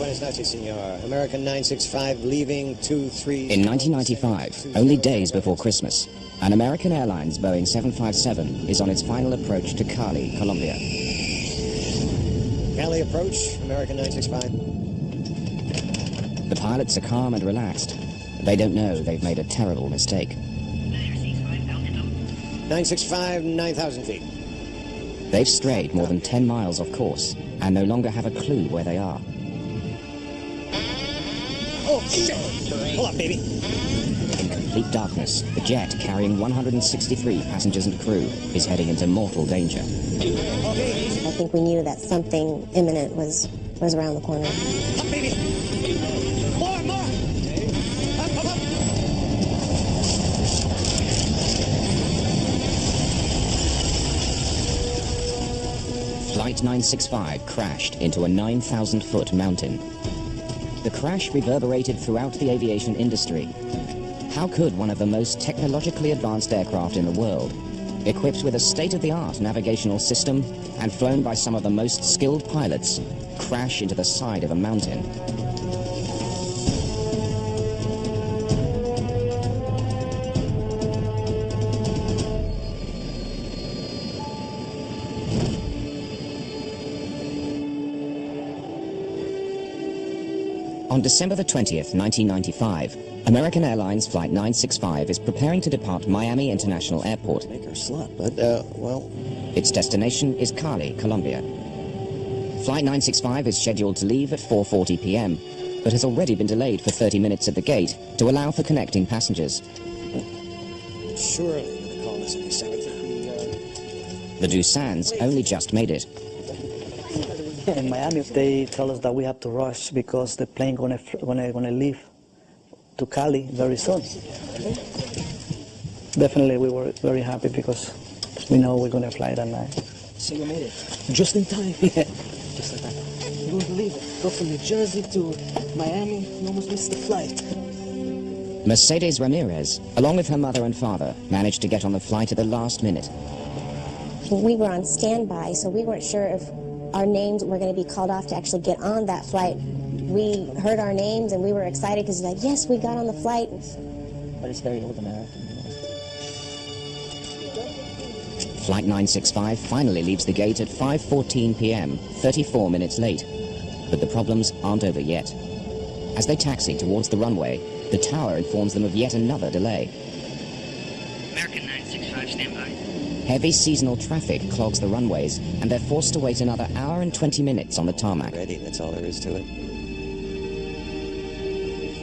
Buenas noches, senor. American 965 leaving 23... In 1995, only days before Christmas, an American Airlines Boeing 757 is on its final approach to Cali, Colombia. Cali approach, American 965. The pilots are calm and relaxed. They don't know they've made a terrible mistake. 965, 9,000 feet. They've strayed more than 10 miles off course and no longer have a clue where they are. Oh, shit! Hold on, baby. In complete darkness, the jet carrying 163 passengers and crew is heading into mortal danger. I think we knew that something imminent was around the corner. Up, baby! More! Up! Flight 965 crashed into a 9,000-foot mountain. The crash reverberated throughout the aviation industry. How could one of the most technologically advanced aircraft in the world, equipped with a state-of-the-art navigational system and flown by some of the most skilled pilots, crash into the side of a mountain? On December the 20th, 1995, American Airlines Flight 965 is preparing to depart Miami International Airport. Make her slut, but, well... Its destination is Cali, Colombia. Flight 965 is scheduled to leave at 4:40 p.m., but has already been delayed for 30 minutes at the gate to allow for connecting passengers. Surely they're calling us any second. The Doosan's only just made it. In Miami, they tell us that we have to rush because the plane gonna leave to Cali very soon. Definitely, we were very happy because we know we're gonna fly that night. So you made it just in time. Yeah. Just like that. You won't believe it. Go from New Jersey to Miami. You almost missed the flight. Mercedes Ramirez, along with her mother and father, managed to get on the flight at the last minute. We were on standby, so we weren't sure if our names were going to be called off to actually get on that flight. We heard our names and we were excited because like, yes, we got on the flight. But it's very old American. Flight 965 finally leaves the gate at 5:14 p.m., 34 minutes late. But the problems aren't over yet. As they taxi towards the runway, the tower informs them of yet another delay. American 965, stand by. Heavy seasonal traffic clogs the runways, and they're forced to wait another hour and 20 minutes on the tarmac. Ready, that's all there is to it.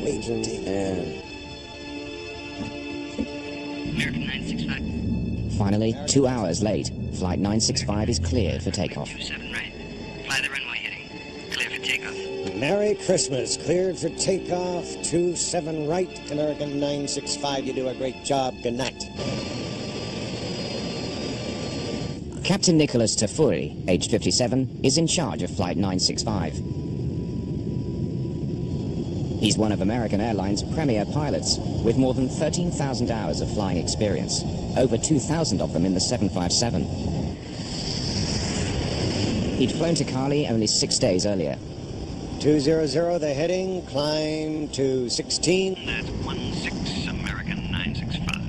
Wait, American 965. Finally, 2 hours late, Flight 965 is cleared for takeoff. 27 right. Fly the runway heading. Clear for takeoff. Merry Christmas. Cleared for takeoff. 27 right. American 965, you do a great job. Good night. Captain Nicholas Tafuri, aged 57, is in charge of Flight 965. He's one of American Airlines' premier pilots, with more than 13,000 hours of flying experience, over 2,000 of them in the 757. He'd flown to Cali only 6 days earlier. 200, the heading, climb to 16. That's 16 American 965.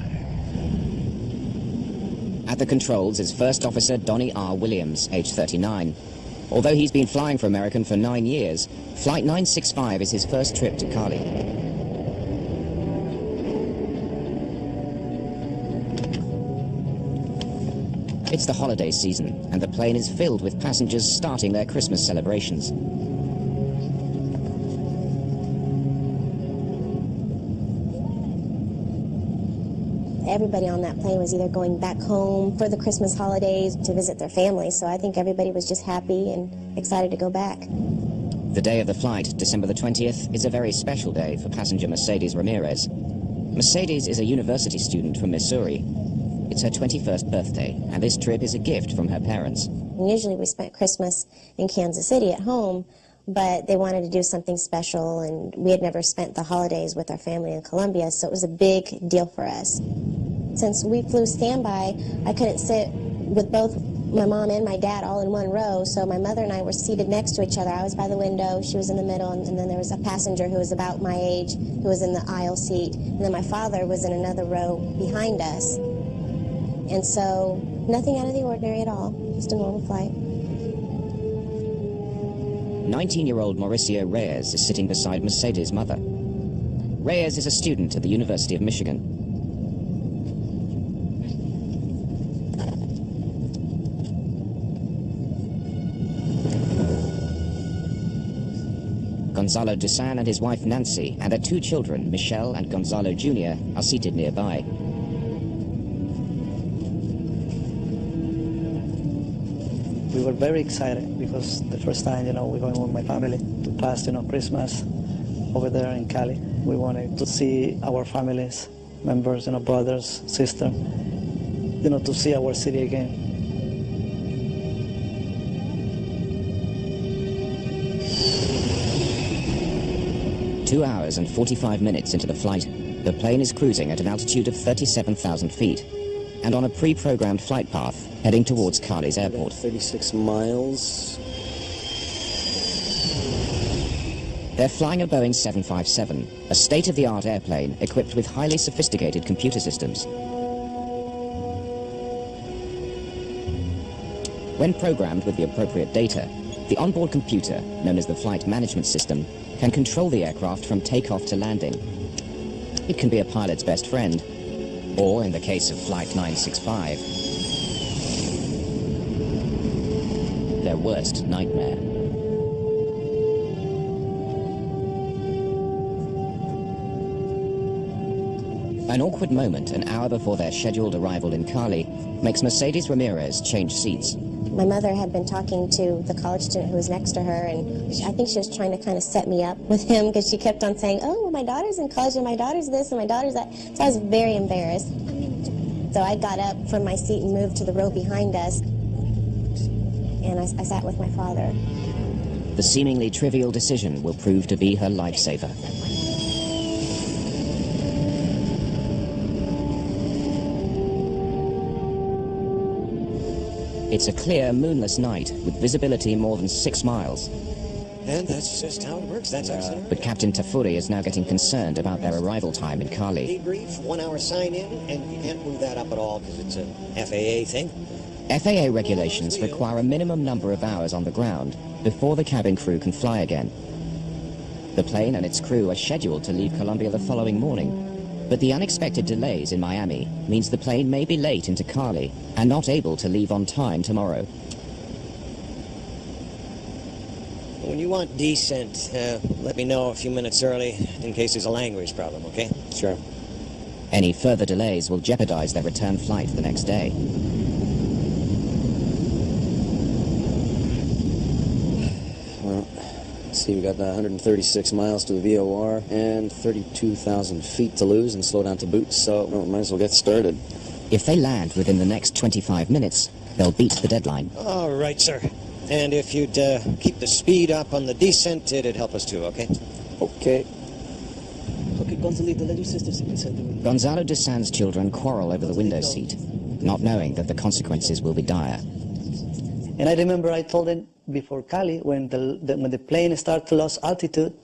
At the controls is First Officer Donnie R. Williams, age 39. Although he's been flying for American for 9 years, Flight 965 is his first trip to Cali. It's the holiday season, and the plane is filled with passengers starting their Christmas celebrations. Everybody on that plane was either going back home for the Christmas holidays to visit their families, so I think everybody was just happy and excited to go back. The day of the flight, December the 20th, is a very special day for passenger Mercedes Ramirez. Mercedes is a university student from Missouri. It's her 21st birthday, and this trip is a gift from her parents. Usually we spent Christmas in Kansas City at home, but they wanted to do something special, and we had never spent the holidays with our family in Colombia, so it was a big deal for us. Since we flew standby, I couldn't sit with both my mom and my dad all in one row, so my mother and I were seated next to each other. I was by the window, she was in the middle, and then there was a passenger who was about my age who was in the aisle seat, and then my father was in another row behind us. And so, nothing out of the ordinary at all, just a normal flight. 19-year-old Mauricio Reyes is sitting beside Mercedes' mother. Reyes is a student at the University of Michigan. Gonzalo Dusan and his wife Nancy and their two children, Michelle and Gonzalo Jr., are seated nearby. We were very excited because the first time, we're going with my family to pass, Christmas over there in Cali. We wanted to see our families, members, brothers, sisters, to see our city again. 2 hours and 45 minutes into the flight, the plane is cruising at an altitude of 37,000 feet and on a pre-programmed flight path heading towards Cali's airport. 36 miles. They're flying a Boeing 757, a state-of-the-art airplane equipped with highly sophisticated computer systems. When programmed with the appropriate data, the onboard computer, known as the flight management system, can control the aircraft from takeoff to landing. It can be a pilot's best friend, or in the case of Flight 965, their worst nightmare. An awkward moment an hour before their scheduled arrival in Cali makes Mercedes Ramirez change seats. My mother had been talking to the college student who was next to her, and I think she was trying to kind of set me up with him because she kept on saying, oh, my daughter's in college, and my daughter's this, and my daughter's that. So I was very embarrassed. So I got up from my seat and moved to the row behind us, and I sat with my father. The seemingly trivial decision will prove to be her lifesaver. It's a clear, moonless night with visibility more than 6 miles. And that's just how it works. That's our scenario. But Captain Tafuri is now getting concerned about their arrival time in Cali. Debrief, 1 hour sign in, and you can't move that up at all because it's an FAA thing. FAA regulations require a minimum number of hours on the ground before the cabin crew can fly again. The plane and its crew are scheduled to leave Colombia the following morning, but the unexpected delays in Miami means the plane may be late into Cali and not able to leave on time tomorrow. When you want descent, let me know a few minutes early in case there's a language problem, okay? Sure. Any further delays will jeopardize their return flight the next day. Well, let's see, we got 136 miles to the VOR and 32,000 feet to lose and slow down to boot, so might as well get started. If they land within the next 25 minutes, they'll beat the deadline. All right, sir. And if you'd keep the speed up on the descent, it'd help us too, okay? Okay. Okay, Gonzalito, let your sister sit inside the room. Gonzalo Dusan's children quarrel over the window seat, not knowing that the consequences will be dire. And I remember I told them before Cali, when the plane started to lose altitude,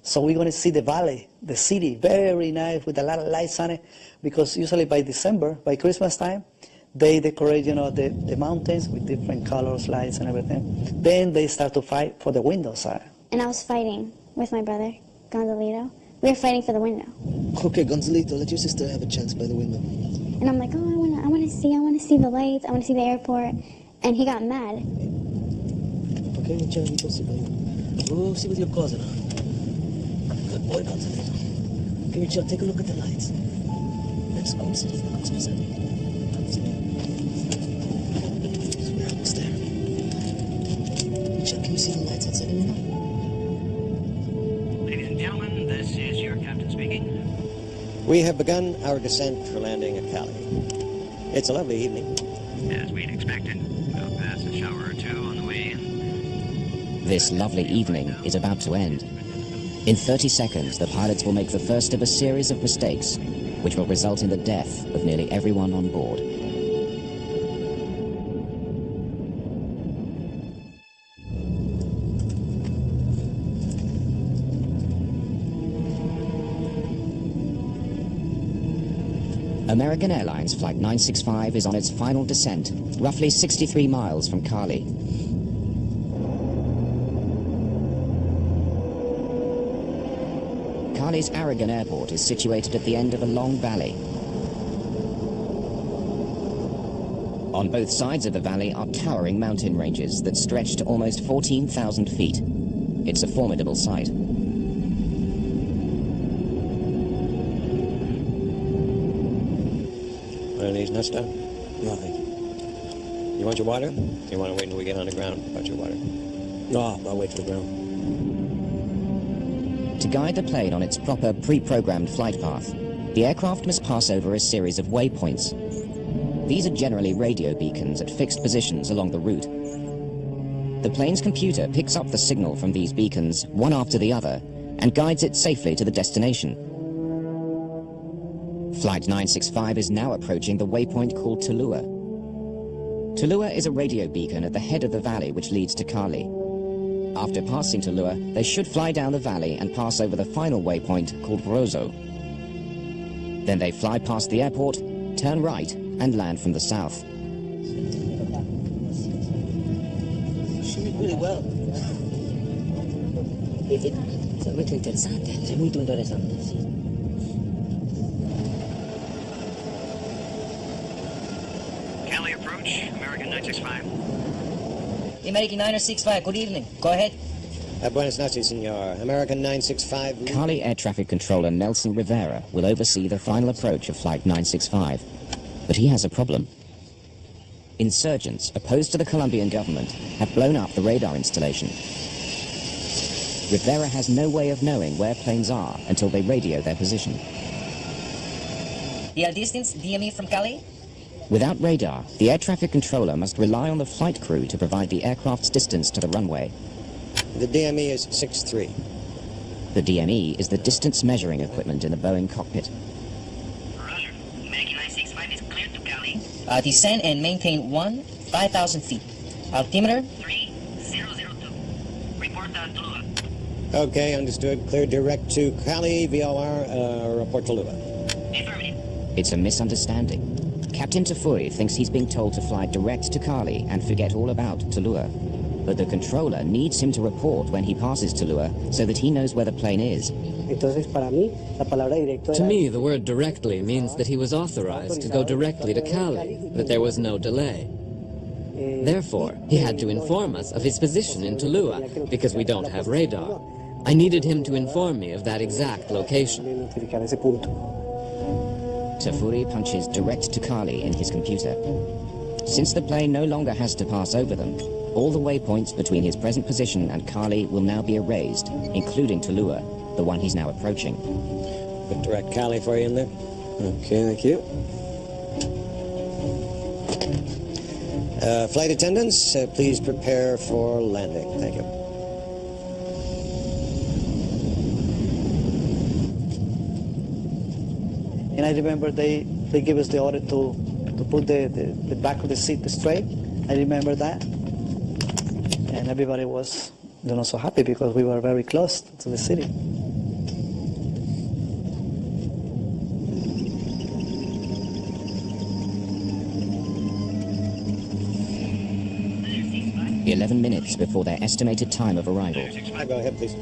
so we're going to see the valley, the city, very nice with a lot of lights on it, because usually by December, by Christmas time, they decorate, the mountains with different colors, lights, and everything. Then they start to fight for the window side. And I was fighting with my brother, Gonzalito. We were fighting for the window. Okay, Gonzalito, let your sister have a chance by the window. And I'm like, oh, I want to see the lights, I want to see the airport. And he got mad. Okay, Michelito, sit by you. Go see what you're causing, huh? Good boy, Gonzalito. Okay, Michel, take a look at the lights. Let's go sit here. Let's go sit here. What's there? Michel, can you see the lights outside the window? Ladies and gentlemen, this is your captain speaking. We have begun our descent for landing at Cali. It's a lovely evening. As we'd expected, we'll pass a shower or two on the way in. This lovely evening is about to end. In 30 seconds, the pilots will make the first of a series of mistakes, which will result in the death of nearly everyone on board. American Airlines Flight 965 is on its final descent, roughly 63 miles from Cali. Cali's Aragon Airport is situated at the end of a long valley. On both sides of the valley are towering mountain ranges that stretch to almost 14,000 feet. It's a formidable sight. One of these nuts down? No, thank you. You want your water? You want to wait until we get on the ground about your water? No, I'll wait for the ground. To guide the plane on its proper pre-programmed flight path, the aircraft must pass over a series of waypoints. These are generally radio beacons at fixed positions along the route. The plane's computer picks up the signal from these beacons, one after the other, and guides it safely to the destination. Flight 965 is now approaching the waypoint called Tulua. Tulua is a radio beacon at the head of the valley which leads to Cali. After passing Tulua, they should fly down the valley and pass over the final waypoint called Rosso. Then they fly past the airport, turn right, and land from the south. Really well. È molto interessante, è molto interessante, sì. Cali approach, American 965. American 965, good evening. Go ahead. Buenas noches, senor. American 965. Cali Air Traffic Controller Nelson Rivera will oversee the final approach of Flight 965. But he has a problem. Insurgents, opposed to the Colombian government, have blown up the radar installation. Rivera has no way of knowing where planes are until they radio their position. The distance, DME from Cali? Without radar, the air traffic controller must rely on the flight crew to provide the aircraft's distance to the runway. The DME is 6'3". The DME is the distance measuring equipment in the Boeing cockpit. Roger. American 965 is cleared to Cali. Descend and maintain 5,000 feet. Altimeter? 3002. Report Tulua. Okay, understood. Clear direct to Cali, VOR, report to Lua. Affirmative. It's a misunderstanding. Captain Tafuri thinks he's being told to fly direct to Cali and forget all about Tulua. But the controller needs him to report when he passes Tulua so that he knows where the plane is. To me, the word directly means that he was authorized to go directly to Cali, that there was no delay. Therefore, he had to inform us of his position in Tulua, because we don't have radar. I needed him to inform me of that exact location. Tafuri punches direct to Cali in his computer. Since the plane no longer has to pass over them, all the waypoints between his present position and Cali will now be erased, including Tulua, the one he's now approaching. Put direct Cali for you in there. Okay, thank you. Flight attendants, please prepare for landing. Thank you. And I remember they gave us the order to put the back of the seat straight. I remember that. And everybody was, so happy because we were very close to the city. The 11 minutes before their estimated time of arrival. Go ahead, please.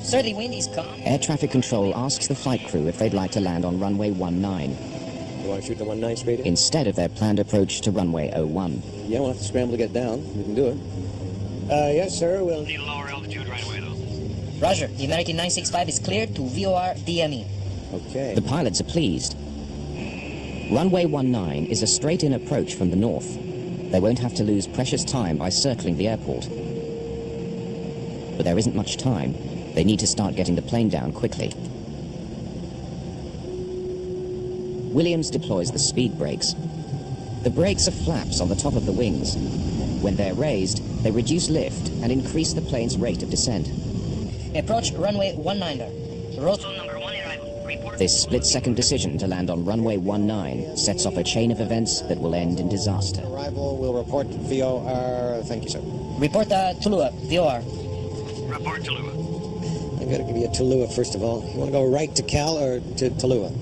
Sir, the wind is calm. Air traffic control asks the flight crew if they'd like to land on runway 19, You want to shoot the 19 straight in? instead of their planned approach to runway 01. Yeah, we'll have to scramble to get down. We can do it. Yes, sir. We'll... Need a lower altitude right away, though. Roger. The American 965 is cleared to VOR DME. Okay. The pilots are pleased. Runway 19 is a straight-in approach from the north. They won't have to lose precious time by circling the airport. But there isn't much time. They need to start getting the plane down quickly. Williams deploys the speed brakes. The brakes are flaps on the top of the wings. When they're raised, they reduce lift and increase the plane's rate of descent. Approach runway 19. Road Number 1 arrival. Report. This split-second decision to land on runway 19 sets off a chain of events that will end in disaster. Arrival will report VOR. Thank you, sir. Report Tulua, VOR. Report Tulua. I've got to give you a Tulua first of all. You want to go right to Cal or to Tulua?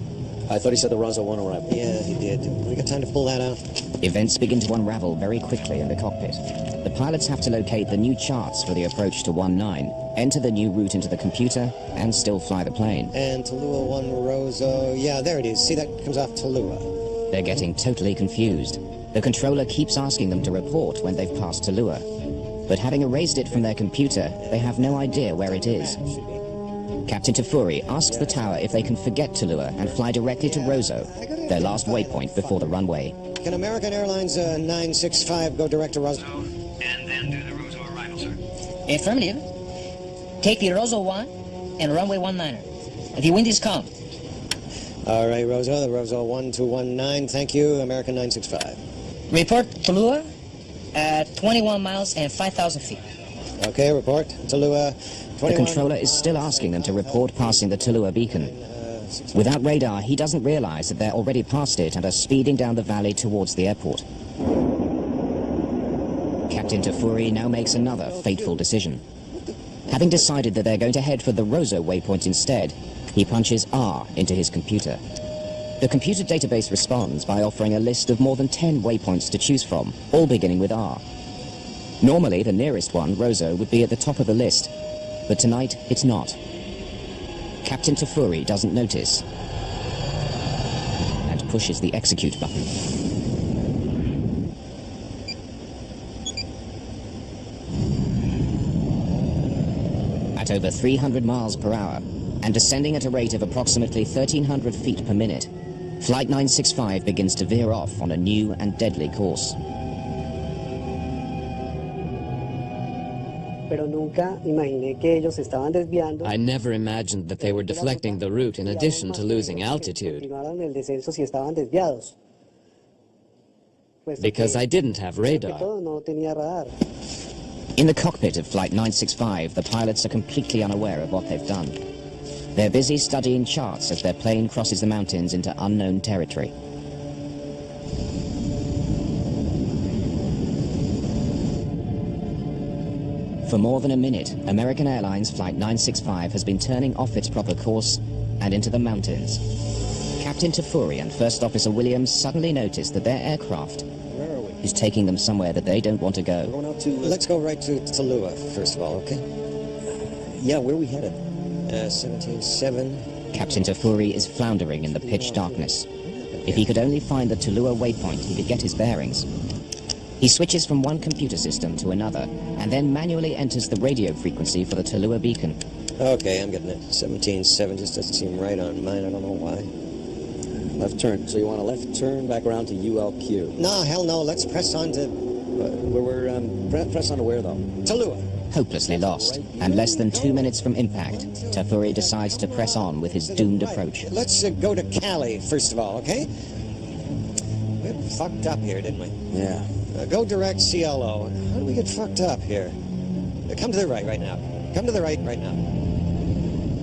I thought he said the Rosso 1 arrival. Yeah, he did. We got time to pull that out? Events begin to unravel very quickly in the cockpit. The pilots have to locate the new charts for the approach to 19, enter the new route into the computer, and still fly the plane. And Tallulah 1 Rosso. Yeah, there it is. See, that comes off Tallulah. They're getting totally confused. The controller keeps asking them to report when they've passed Tallulah. But having erased it from their computer, they have no idea where it is. Captain Tafuri asks the tower if they can forget Tallulah and fly directly to Rosso, their last waypoint before the runway. Can American Airlines 965 go direct to Rosso? And then do the Rosso arrival, sir. Affirmative. Take the Rosso 1 and runway 19er. The wind is calm. All right, Rosso, the Rosso 1219. Thank you, American 965. Report Tallulah at 21 miles and 5,000 feet. Okay, report. Tallulah 21. The controller is still asking them to report passing the Tallulah beacon. Without radar, he doesn't realize that they're already past it and are speeding down the valley towards the airport. Captain Tafuri now makes another fateful decision. Having decided that they're going to head for the Rosso waypoint instead, he punches R into his computer. The computer database responds by offering a list of more than 10 waypoints to choose from, all beginning with R. Normally, the nearest one, Rosso, would be at the top of the list, but tonight it's not. Captain Tafuri doesn't notice and pushes the execute button. At over 300 miles per hour and descending at a rate of approximately 1,300 feet per minute, Flight 965 begins to veer off on a new and deadly course. I never imagined that they were deflecting the route in addition to losing altitude. Because I didn't have radar. In the cockpit of Flight 965, the pilots are completely unaware of what they've done. They're busy studying charts as their plane crosses the mountains into unknown territory. For more than a minute, American Airlines Flight 965 has been turning off its proper course and into the mountains. Captain Tafuri and First Officer Williams suddenly notice that their aircraft is taking them somewhere that they don't want to go. Let's go right to Tallulah, first of all, okay? Yeah, where are we headed? 17.7. Captain Tafuri is floundering in the pitch darkness. If he could only find the Tallulah waypoint, he could get his bearings. He switches from one computer system to another, and then manually enters the radio frequency for the Tallulah beacon. Okay, I'm getting it. 17.7 just doesn't seem right on mine. I don't know why. Left turn. So you want a left turn back around to ULQ? No, hell no. Let's press on to Press on to where, though? Tallulah. Hopelessly lost, and less than 2 minutes from impact, Tafuri decides to press on with his doomed approach. Let's go to Cali, first of all, okay? We fucked up here, didn't we? Yeah. Go direct CLO. How did we get fucked up here? Come to the right now. Come to the right now.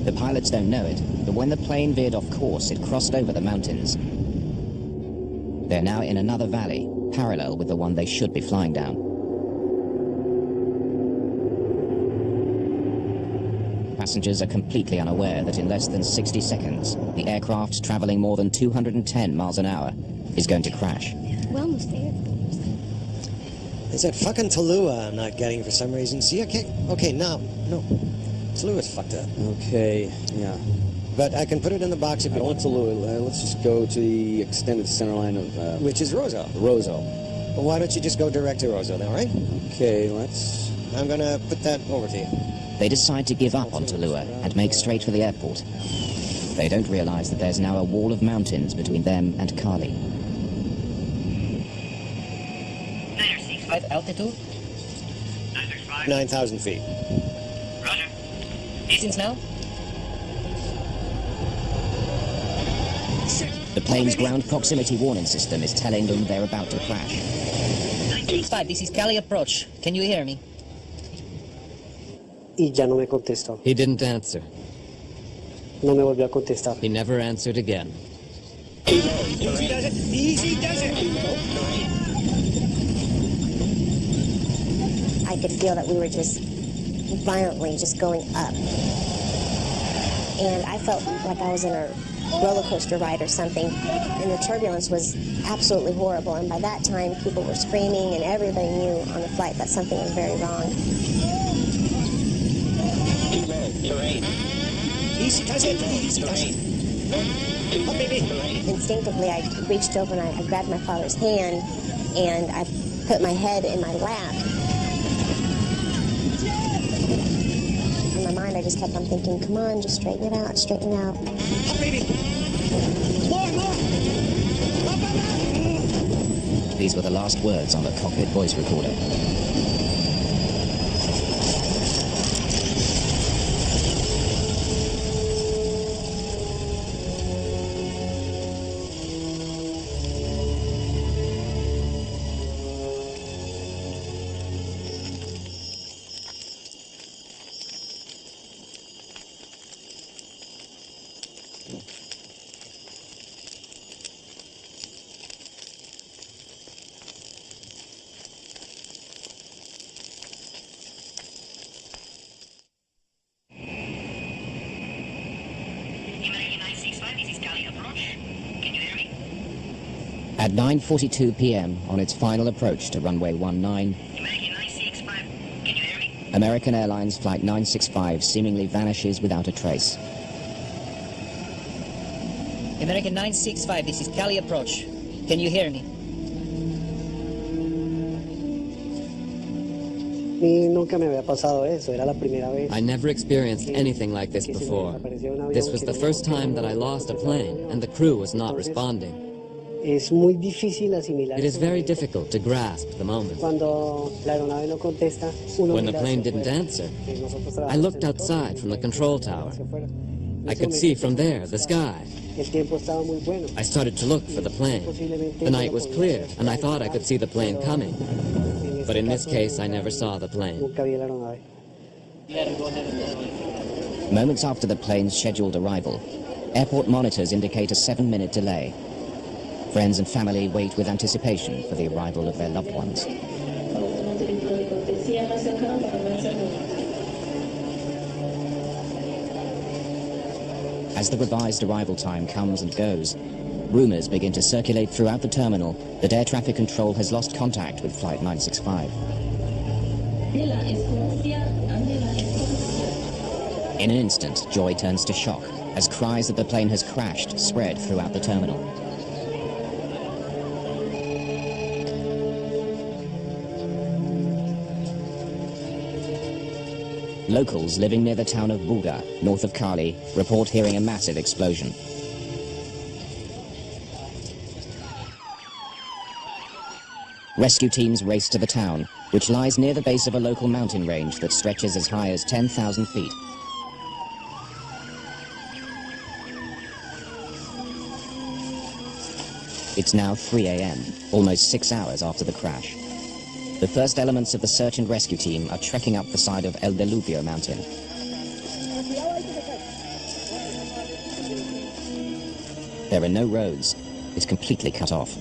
The pilots don't know it, but when the plane veered off course, it crossed over the mountains. They're now in another valley, parallel with the one they should be flying down. Passengers are completely unaware that in less than 60 seconds, the aircraft traveling more than 210 miles an hour is going to crash. We're almost there. It's that fucking Tallulah I'm not getting for some reason. See, I can't... Okay, no. Tallulah's fucked up. Okay, yeah. But I can put it in the box if I you don't want. want Tallulah. Let's just go to the extended center line of... Which is Rosso. Rosso. Well, why don't you just go direct to Rosso then, all right? Okay, let's... I'm gonna put that over to you. They decide to give up on Tallulah and make straight for the airport. They don't realize that there's now a wall of mountains between them and Cali. 965 altitude. 965. 9,000 feet. Roger. Distance now. The plane's ground proximity warning system is telling them they're about to crash. 965, this is Cali approach. Can you hear me? Y ya no me contestó. He didn't answer. No me volvió a contestar. He never answered again. Easy does it. Easy does it. I could feel that we were just violently just going up. And I felt like I was in a roller coaster ride or something, and the turbulence was absolutely horrible. And by that time, people were screaming, and everybody knew on the flight that something was very wrong. Too low. Terrain. Easy, easy, oh, baby. Instinctively, I reached over and I grabbed my father's hand, and I put my head in my lap. In my mind, I just kept on thinking, come on, just straighten it out, straighten it out. Oh, baby. More. These were the last words on the cockpit voice recorder. At 9:42 p.m. on its final approach to runway 19, American 965, can you hear me? American Airlines Flight 965 seemingly vanishes without a trace. American 965, this is Cali approach. Can you hear me? I never experienced anything like this before. This was the first time that I lost a plane, and the crew was not responding. It is very difficult to grasp the moment. When the plane didn't answer, I looked outside from the control tower. I could see from there the sky. I started to look for the plane. The night was clear, and I thought I could see the plane coming. But in this case, I never saw the plane. Moments after the plane's scheduled arrival, airport monitors indicate a 7-minute delay. Friends and family wait with anticipation for the arrival of their loved ones. As the revised arrival time comes and goes, rumors begin to circulate throughout the terminal that air traffic control has lost contact with Flight 965. In an instant, joy turns to shock as cries that the plane has crashed spread throughout the terminal. Locals living near the town of Buga, north of Cali, report hearing a massive explosion. Rescue teams race to the town, which lies near the base of a local mountain range that stretches as high as 10,000 feet. It's now 3 a.m., almost 6 hours after the crash. The first elements of the search and rescue team are trekking up the side of El Delupio mountain. There are no roads. It's completely cut off.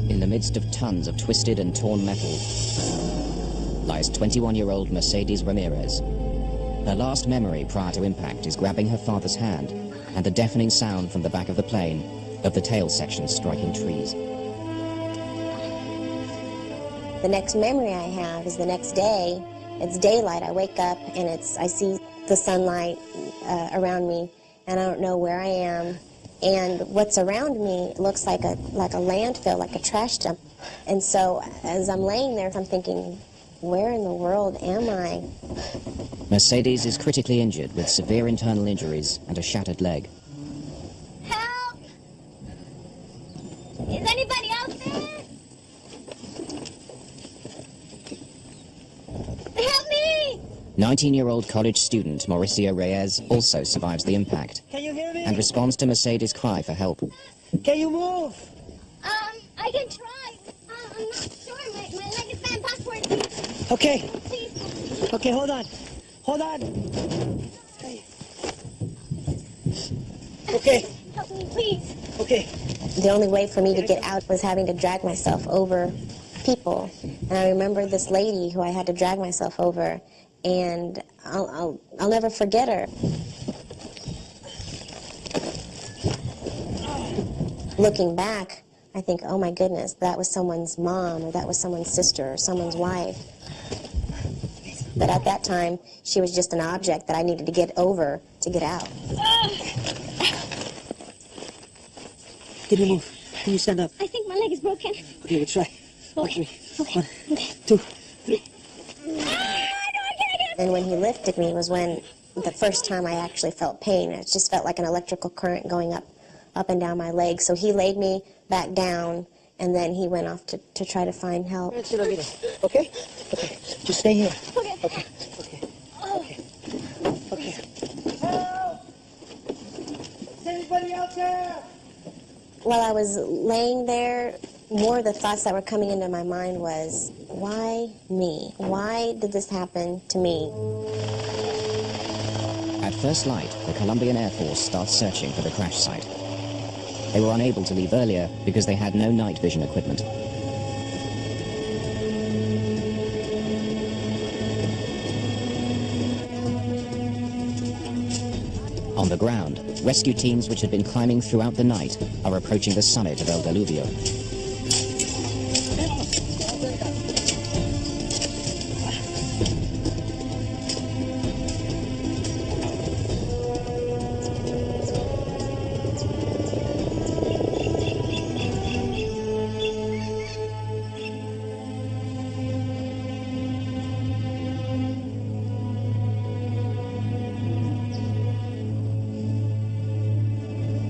In the midst of tons of twisted and torn metal lies 21-year-old Mercedes Ramirez. Her last memory prior to impact is grabbing her father's hand and the deafening sound from the back of the plane of the tail section striking trees. The next memory I have is the next day. It's daylight. I wake up and I see the sunlight around me, and I don't know where I am. And what's around me looks like a landfill, like a trash dump. And so as I'm laying there, I'm thinking, where in the world am I? Mercedes is critically injured with severe internal injuries and a shattered leg. Help! Is anybody out there? Help me! 19-year-old college student Mauricio Reyes also survives the impact and responds to Mercedes' cry for help. Can you move? I can try. I'm not sure. My leg is bent backwards. Okay. Please. Okay, hold on. Hold on. Okay. Please. Okay. The only way for me to get out was having to drag myself over people. And I remember this lady who I had to drag myself over, and I'll never forget her. Looking back, I think, oh my goodness, that was someone's mom, or that was someone's sister, or someone's wife. But at that time, she was just an object that I needed to get over to get out. Can you move? Can you stand up? I think my leg is broken. Okay, we'll try. Okay. Okay. 1, 2, 3. And when he lifted me was when the first time I actually felt pain. It just felt like an electrical current going up and down my legs. So he laid me back down, and then he went off to try to find help. Okay? Okay. Just stay here. Okay. Okay. Okay. Okay. Okay. Help! Is anybody out there? While I was laying there, more of the thoughts that were coming into my mind was, why me? Why did this happen to me? At first light, the Colombian Air Force starts searching for the crash site. They were unable to leave earlier because they had no night vision equipment. On the ground, rescue teams which had been climbing throughout the night are approaching the summit of El Diluvio.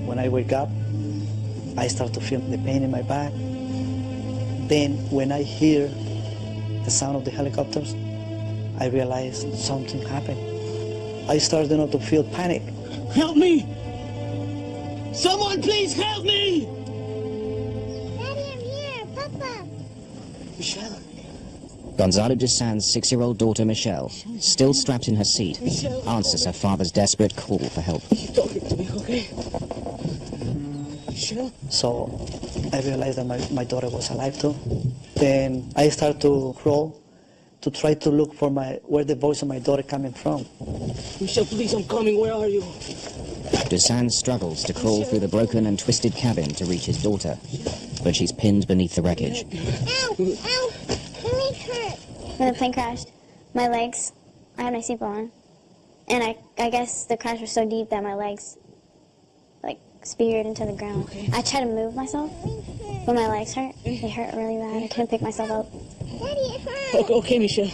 When I wake up, I start to feel the pain in my back. Then when I hear the sound of the helicopters, I realize something happened. I started not to feel panic. Help me! Someone please help me! Daddy, I'm here. Papa. Michelle. Gonzalo Dusan's 6-year-old daughter Michelle, still strapped in her seat, answers her father's desperate call for help. Keep talking to me, okay? Michelle? So I realized that my daughter was alive too. Then I start to crawl to try to look for where the voice of my daughter coming from. Michelle, please, I'm coming. Where are you? Dusan struggles to crawl through the broken and twisted cabin to reach his daughter, but she's pinned beneath the wreckage. Ow! Ow! My leg hurt. When the plane crashed, my legs, I had my seatbelt on. And I guess the crash was so deep that my legs, like, speared into the ground. Okay. I tried to move myself, but my legs hurt. They hurt really bad. I couldn't pick myself up. Daddy, it hurt. Okay, Michelle.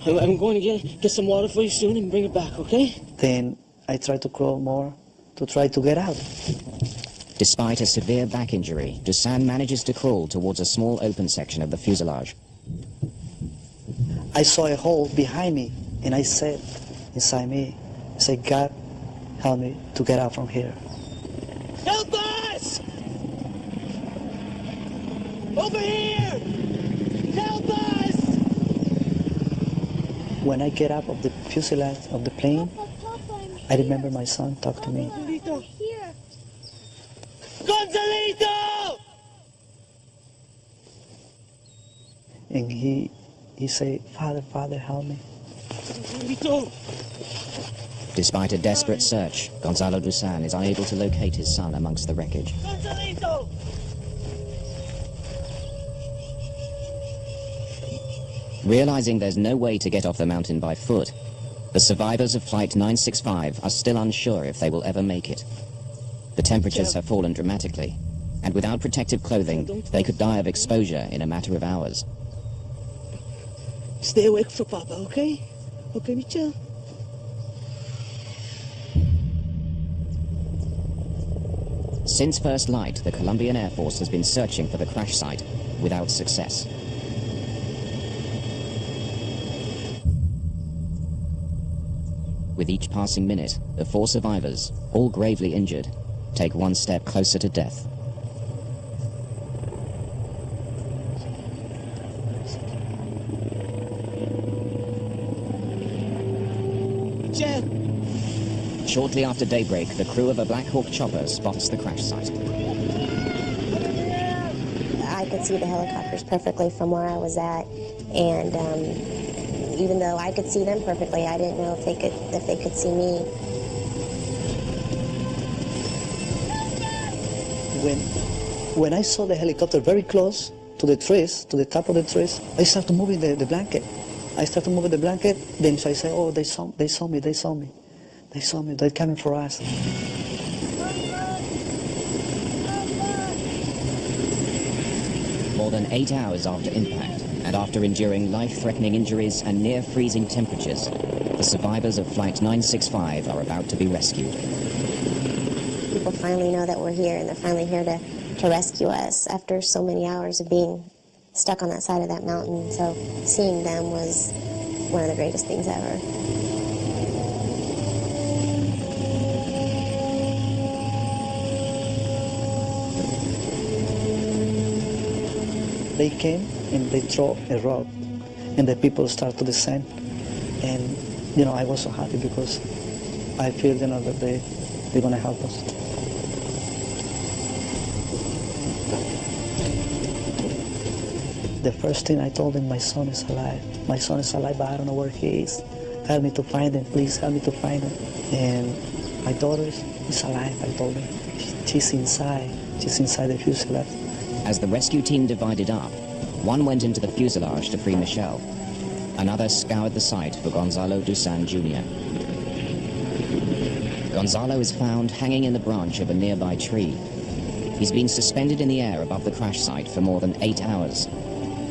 I'm going to get some water for you soon and bring it back, okay? Then I try to crawl more to try to get out. Despite a severe back injury, Dusan manages to crawl towards a small open section of the fuselage. I saw a hole behind me, and I said inside me, I said, God, help me to get out from here. Help us! Over here! Help us! When I get up of the fuselage of the plane, I remember my son talk to me. Gonzalito! Here. Gonzalito! And he said, Father, help me. Gonzalito! Despite a desperate search, Gonzalo Dusan is unable to locate his son amongst the wreckage. Gonzalito! Realizing there's no way to get off the mountain by foot, the survivors of Flight 965 are still unsure if they will ever make it. The temperatures have fallen dramatically, and without protective clothing, they could die of exposure in a matter of hours. Stay awake for Papa, okay? Okay, Michelle? Since first light, the Colombian Air Force has been searching for the crash site without success. With each passing minute, the 4 survivors, all gravely injured, take one step closer to death. Michelle! Shortly after daybreak, the crew of a Black Hawk chopper spots the crash site. I could see the helicopters perfectly from where I was at, and even though I could see them perfectly, I didn't know if they could see me. When I saw the helicopter very close to the trees, to the top of the trees, I started moving the blanket. I started moving the blanket, then so I said, oh, they saw me, they're coming for us. More than 8 hours after impact, and after enduring life-threatening injuries and near-freezing temperatures, the survivors of Flight 965 are about to be rescued. People finally know that we're here, and they're finally here to rescue us after so many hours of being stuck on that side of that mountain. So seeing them was one of the greatest things ever. They came and they throw a rock, and the people start to descend. And, I was so happy because I feel, that they're going to help us. The first thing I told him, my son is alive. My son is alive, but I don't know where he is. Help me to find him, please help me to find him. And my daughter is alive, I told him. She's inside the fuselage. As the rescue team divided up, one went into the fuselage to free Michelle. Another scoured the site for Gonzalo Dusan Jr. Gonzalo is found hanging in the branch of a nearby tree. He's been suspended in the air above the crash site for more than 8 hours.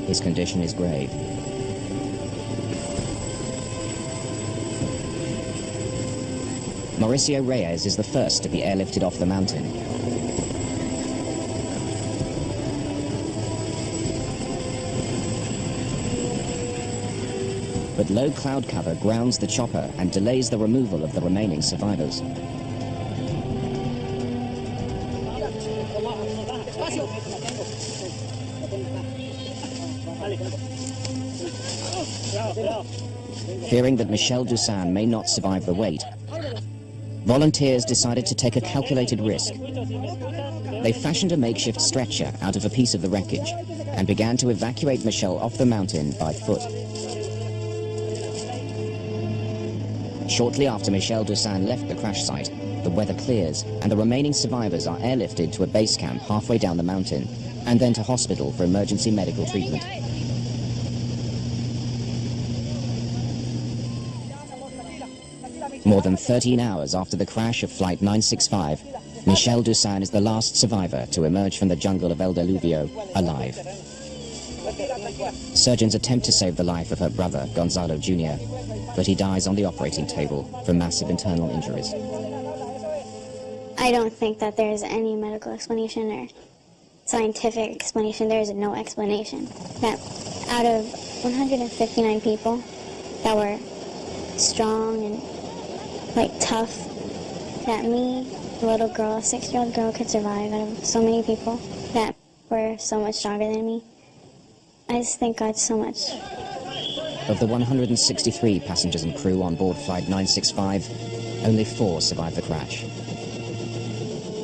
His condition is grave. Mauricio Reyes is the first to be airlifted off the mountain. But low cloud cover grounds the chopper and delays the removal of the remaining survivors. Fearing that Michelle Dusan may not survive the weight, volunteers decided to take a calculated risk. They fashioned a makeshift stretcher out of a piece of the wreckage and began to evacuate Michelle off the mountain by foot. Shortly after Michelle Dusan left the crash site, the weather clears and the remaining survivors are airlifted to a base camp halfway down the mountain and then to hospital for emergency medical treatment. More than 13 hours after the crash of Flight 965, Michelle Dusan is the last survivor to emerge from the jungle of El Diluvio alive. Surgeons attempt to save the life of her brother, Gonzalo Jr., but he dies on the operating table from massive internal injuries. I don't think that there's any medical explanation or scientific explanation. There is no explanation. That out of 159 people that were strong and tough, that me, a little girl, a 6-year-old girl, could survive out of so many people that were so much stronger than me. I just thank God so much. Of the 163 passengers and crew on board Flight 965, only 4 survived the crash.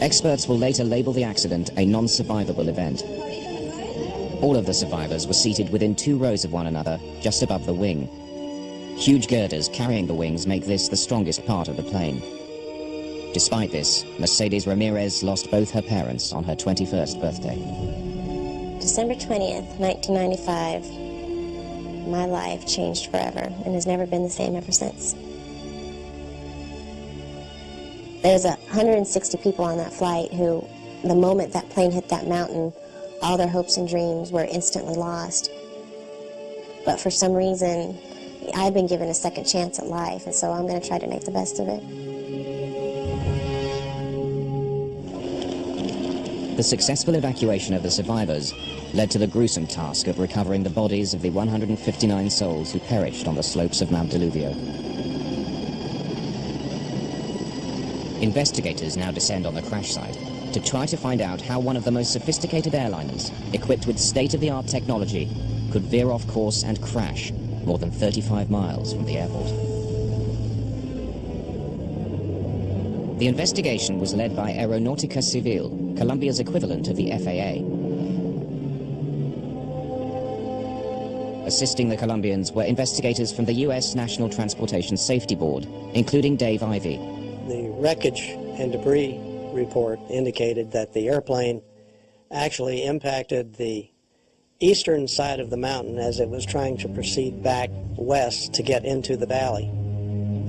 Experts will later label the accident a non-survivable event. All of the survivors were seated within 2 rows of one another, just above the wing. Huge girders carrying the wings make this the strongest part of the plane. Despite this, Mercedes Ramirez lost both her parents on her 21st birthday. December 20th, 1995, my life changed forever and has never been the same ever since. There's 160 people on that flight who, the moment that plane hit that mountain, all their hopes and dreams were instantly lost. But for some reason, I've been given a second chance at life, and so I'm going to try to make the best of it. The successful evacuation of the survivors led to the gruesome task of recovering the bodies of the 159 souls who perished on the slopes of Mount Diluvio. Investigators now descend on the crash site to try to find out how one of the most sophisticated airliners, equipped with state-of-the-art technology, could veer off course and crash more than 35 miles from the airport. The investigation was led by Aeronautica Civil, Colombia's equivalent of the FAA. Assisting the Colombians were investigators from the U.S. National Transportation Safety Board, including Dave Ivey. The wreckage and debris report indicated that the airplane actually impacted the eastern side of the mountain as it was trying to proceed back west to get into the valley.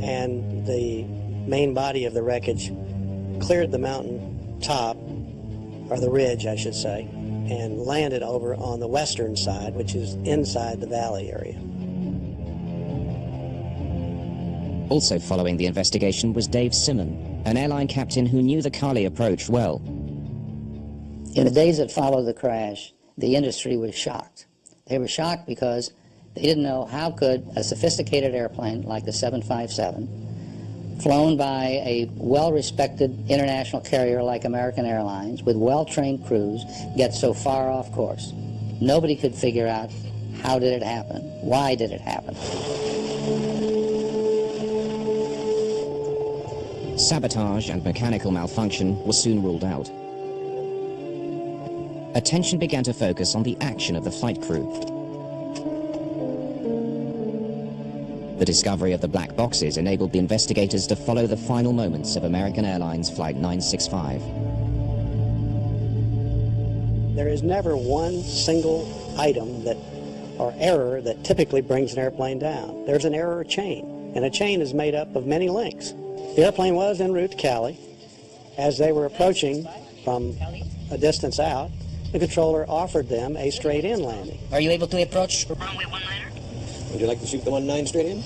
And the main body of the wreckage cleared the mountain top, or the ridge, I should say, and landed over on the western side, which is inside the valley area. Also following the investigation was Dave Simon, an airline captain who knew the Cali approach well. In the days that followed the crash, the industry was shocked. They were shocked because they didn't know how could a sophisticated airplane like the 757, flown by a well-respected international carrier like American Airlines with well-trained crews, get so far off course. Nobody could figure out how did it happen, why did it happen. Sabotage and mechanical malfunction were soon ruled out. Attention began to focus on the action of the flight crew. The discovery of the black boxes enabled the investigators to follow the final moments of American Airlines Flight 965. There is never one single item or error that typically brings an airplane down. There's an error chain, and a chain is made up of many links. The airplane was en route to Cali. As they were approaching from a distance out, the controller offered them a straight-in landing. Are you able to approach? Runway 19er? Would you like to shoot the 19 straight in?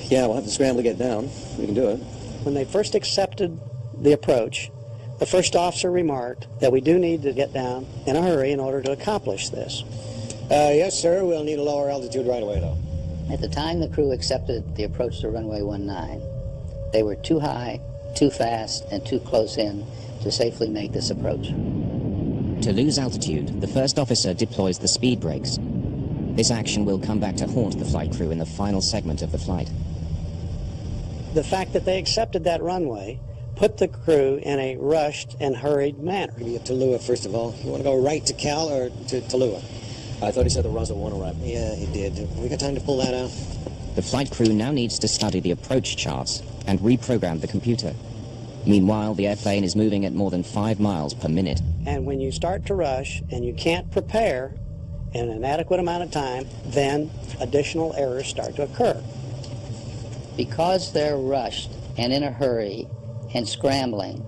Yeah, we'll have to scramble to get down. We can do it. When they first accepted the approach, the first officer remarked that we do need to get down in a hurry in order to accomplish this. Yes, sir. We'll need a lower altitude right away, though. At the time the crew accepted the approach to runway 19, they were too high, too fast, and too close in to safely make this approach. To lose altitude, the first officer deploys the speed brakes. This action will come back to haunt the flight crew in the final segment of the flight. The fact that they accepted that runway put the crew in a rushed and hurried manner. Maybe at Tallulah, first of all. You want to go right to Cal or to Tallulah? I thought he said the Rosa 1 arrival. Yeah, he did. We got time to pull that out? The flight crew now needs to study the approach charts and reprogram the computer. Meanwhile, the airplane is moving at more than 5 miles per minute. And when you start to rush and you can't prepare in an adequate amount of time, then additional errors start to occur. Because they're rushed and in a hurry and scrambling,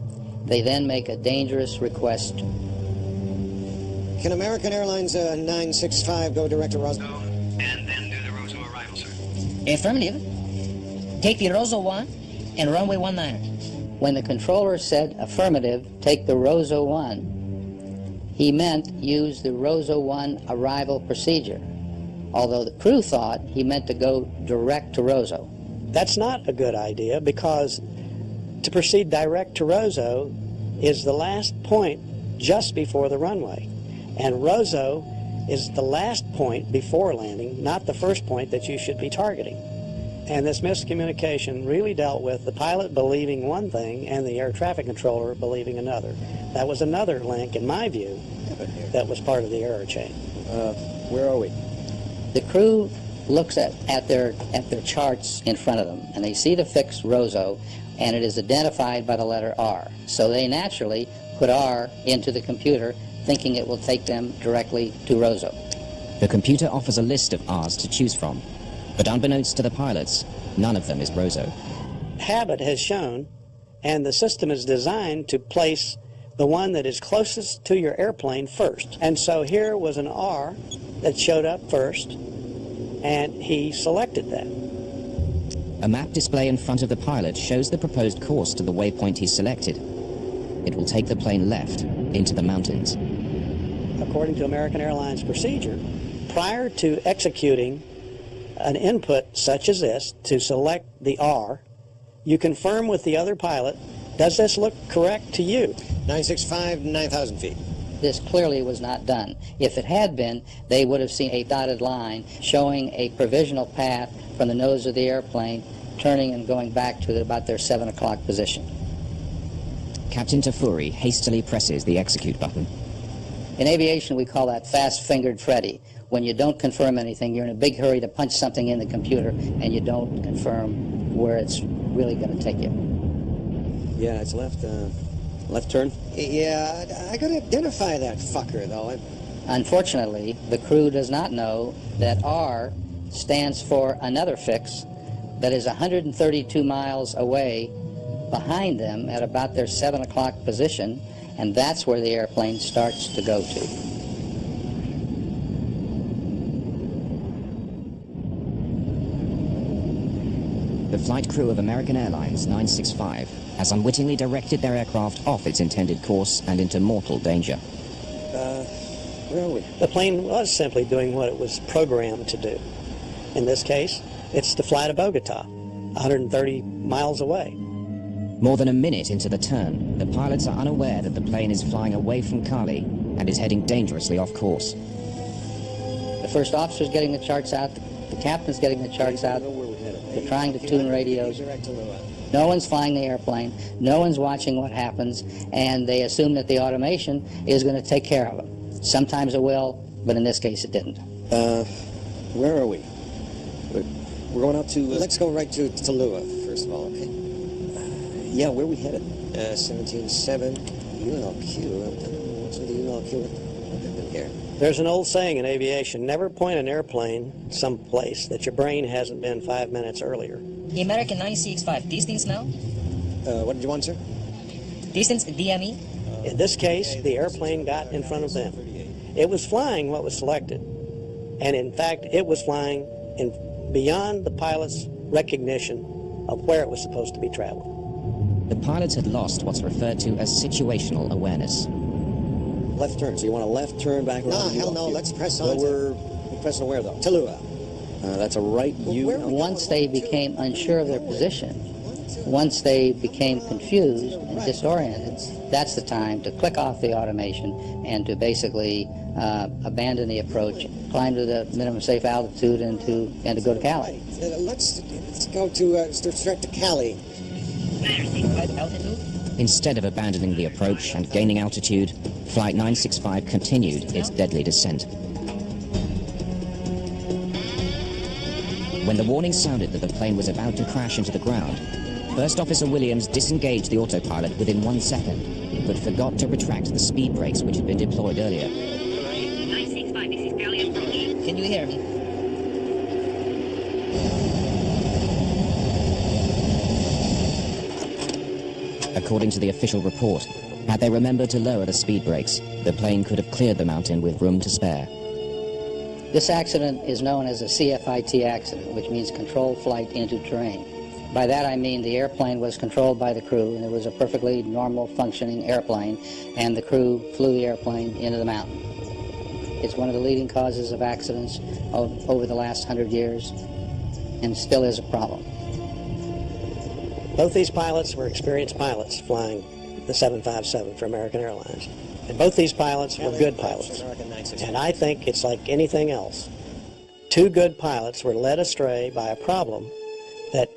they then make a dangerous request. Can American Airlines 965 go direct to Roswell? And then do the Rosa arrival, sir. Affirmative. Take the Rosa 1 and runway 19er. When the controller said affirmative, take the Rosa 1, he meant use the Rosa 1 arrival procedure, although the crew thought he meant to go direct to Rosa. That's not a good idea, because to proceed direct to Rosa is the last point just before the runway. And Rosa is the last point before landing, not the first point that you should be targeting. And this miscommunication really dealt with the pilot believing one thing and the air traffic controller believing another. That was another link, in my view, that was part of the error chain. Where are we? The crew looks at their charts in front of them, and they see the fixed Rosa, and it is identified by the letter R. So they naturally put R into the computer, thinking it will take them directly to Rosa. The computer offers a list of R's to choose from, but unbeknownst to the pilots, none of them is Rosa. Habit has shown, and the system is designed to place the one that is closest to your airplane first. And so here was an R that showed up first, and he selected that. A map display in front of the pilot shows the proposed course to the waypoint he selected. It will take the plane left into the mountains. According to American Airlines procedure, prior to executing an input such as this to select the R, you confirm with the other pilot, does this look correct to you? 965, 9,000 feet. This clearly was not done. If it had been, they would have seen a dotted line showing a provisional path from the nose of the airplane turning and going back to about their 7 o'clock position. Captain Tafuri hastily presses the execute button. In aviation, we call that fast-fingered Freddy. When you don't confirm anything, you're in a big hurry to punch something in the computer, and you don't confirm where it's really going to take you. Yeah, it's left turn. Yeah, I gotta identify that fucker, though. Unfortunately, the crew does not know that R stands for another fix that is 132 miles away behind them at about their 7 o'clock position, and that's where the airplane starts to go to. The flight crew of American Airlines 965 has unwittingly directed their aircraft off its intended course and into mortal danger. Where are we? The plane was simply doing what it was programmed to do. In this case, it's to fly to Bogota, 130 miles away. More than a minute into the turn, the pilots are unaware that the plane is flying away from Cali and is heading dangerously off course. The first officer's getting the charts out, the captain's getting the charts out, they're trying to tune radios. No one's flying the airplane, no one's watching what happens, and they assume that the automation is going to take care of it. Sometimes it will, but in this case it didn't. Where are we? We're going out to... Let's go right to Tallulah, first of all, okay? Yeah, where are we headed? 17.7, ULQ. What's with the ULQ? Here. There's an old saying in aviation, never point an airplane someplace that your brain hasn't been 5 minutes earlier. The American 965, distance now? What did you want, sir? Distance DME? In this case, the airplane got in front of them. It was flying what was selected. And in fact, it was flying beyond the pilot's recognition of where it was supposed to be traveling. The pilots had lost what's referred to as situational awareness. Left turn. So you want a left turn back around? No, hell no. Let's press on. We're pressing where, though? Tallulah. That's a right U. Once they became unsure of their position, once they became confused and disoriented, that's the time to click off the automation and to basically abandon the approach, climb to the minimum safe altitude, and to go to Cali. Let's go to straight to Cali. Altitude? Instead of abandoning the approach and gaining altitude, Flight 965 continued its deadly descent. When the warning sounded that the plane was about to crash into the ground, First Officer Williams disengaged the autopilot within 1 second, but forgot to retract the speed brakes which had been deployed earlier. 965, this is Cali approach. Can you hear me? According to the official report, had they remembered to lower the speed brakes, the plane could have cleared the mountain with room to spare. This accident is known as a CFIT accident, which means controlled flight into terrain. By that I mean the airplane was controlled by the crew, and it was a perfectly normal functioning airplane, and the crew flew the airplane into the mountain. It's one of the leading causes of accidents over the last 100 years, and still is a problem. Both these pilots were experienced pilots flying the 757 for American Airlines. And both these pilots were good pilots. And I think it's like anything else. Two good pilots were led astray by a problem that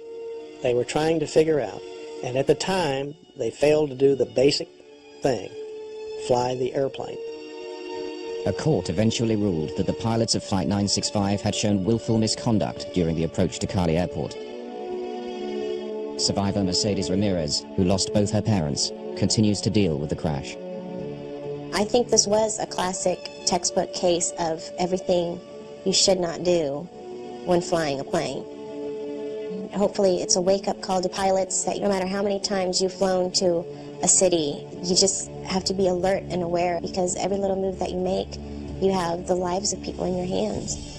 they were trying to figure out. And at the time, they failed to do the basic thing, fly the airplane. A court eventually ruled that the pilots of Flight 965 had shown willful misconduct during the approach to Cali Airport. Survivor Mercedes Ramirez, who lost both her parents, continues to deal with the crash. I think this was a classic textbook case of everything you should not do when flying a plane. Hopefully it's a wake-up call to pilots that no matter how many times you've flown to a city, you just have to be alert and aware, because every little move that you make, you have the lives of people in your hands.